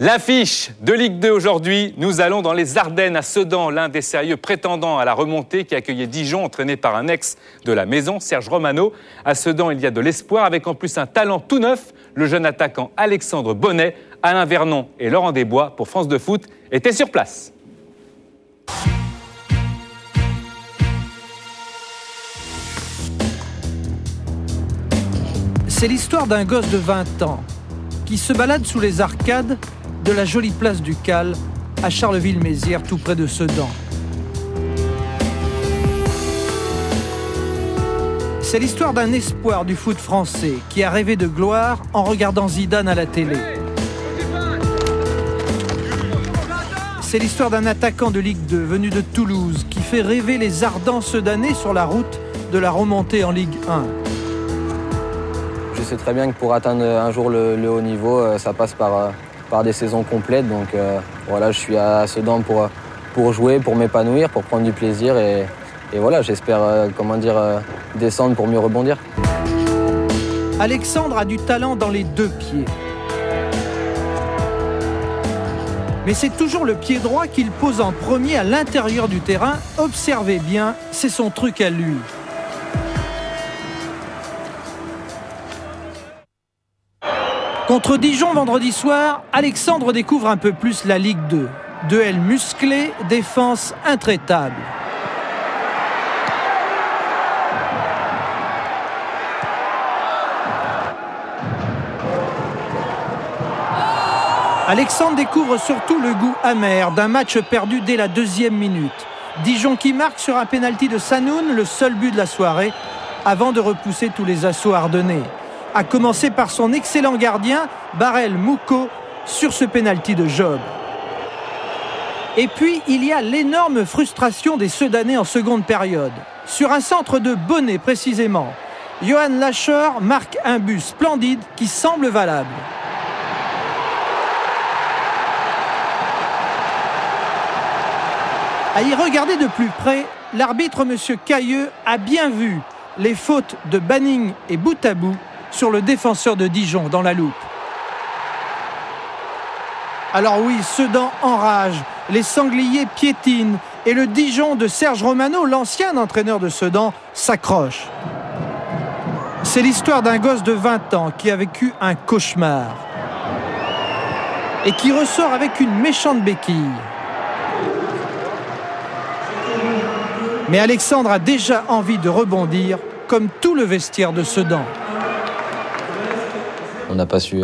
L'affiche de Ligue 2 aujourd'hui, nous allons dans les Ardennes à Sedan, l'un des sérieux prétendants à la remontée qui accueillait Dijon, entraîné par un ex de la maison, Serge Romano. À Sedan, il y a de l'espoir, avec en plus un talent tout neuf. Le jeune attaquant Alexandre Bonnet, Alain Vernon et Laurent Desbois pour France de Foot étaient sur place. C'est l'histoire d'un gosse de 20 ans qui se balade sous les arcades de la jolie place du Cal à Charleville-Mézières, tout près de Sedan. C'est l'histoire d'un espoir du foot français qui a rêvé de gloire en regardant Zidane à la télé. C'est l'histoire d'un attaquant de Ligue 2 venu de Toulouse qui fait rêver les ardents sedanais sur la route de la remontée en Ligue 1. Je sais très bien que pour atteindre un jour le haut niveau, ça passe par des saisons complètes. Donc voilà, je suis à Sedan pour jouer, pour m'épanouir, pour prendre du plaisir. Et voilà, j'espère descendre pour mieux rebondir. Alexandre a du talent dans les deux pieds. Mais c'est toujours le pied droit qu'il pose en premier à l'intérieur du terrain. Observez bien, c'est son truc à lui. Contre Dijon vendredi soir, Alexandre découvre un peu plus la Ligue 2. Duel musclé, défense intraitable. Alexandre découvre surtout le goût amer d'un match perdu dès la 2e minute. Dijon qui marque sur un pénalty de Sanoun, le seul but de la soirée, avant de repousser tous les assauts ardennais. À commencer par son excellent gardien, Barel Mouko, sur ce pénalty de Job. Et puis, il y a l'énorme frustration des Sedanais en seconde période. Sur un centre de Bonnet précisément, Johan Lacher marque un but splendide qui semble valable. À y regarder de plus près, l'arbitre M. Cailleux a bien vu les fautes de Banning et Boutabou sur le défenseur de Dijon dans la loupe. Alors oui, Sedan enrage, les sangliers piétinent et le Dijon de Serge Romano, l'ancien entraîneur de Sedan, s'accroche. C'est l'histoire d'un gosse de 20 ans qui a vécu un cauchemar et qui ressort avec une méchante béquille. Mais Alexandre a déjà envie de rebondir, comme tout le vestiaire de Sedan. On n'a pas su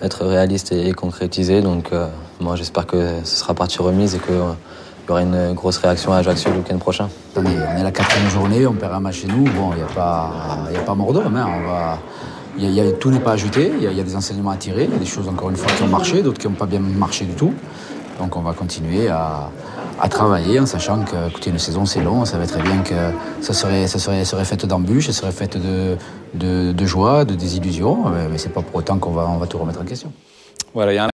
être réaliste et concrétiser, donc moi j'espère que ce sera partie remise et qu'il y aura une grosse réaction à Ajaccio le week-end prochain. On est à la 4e journée, on perd un match chez nous, bon, il n'y a pas mort d'homme, hein. Tout n'est pas à jeter, il y a des enseignements à tirer, il y a des choses encore une fois qui ont marché, d'autres qui n'ont pas bien marché du tout. Donc on va continuer à travailler en sachant que, écoutez, une saison c'est long, on savait très bien que ça serait fait d'embûches, ça serait fait de joie, de désillusions, mais c'est pas pour autant qu'on va tout remettre en question. Voilà,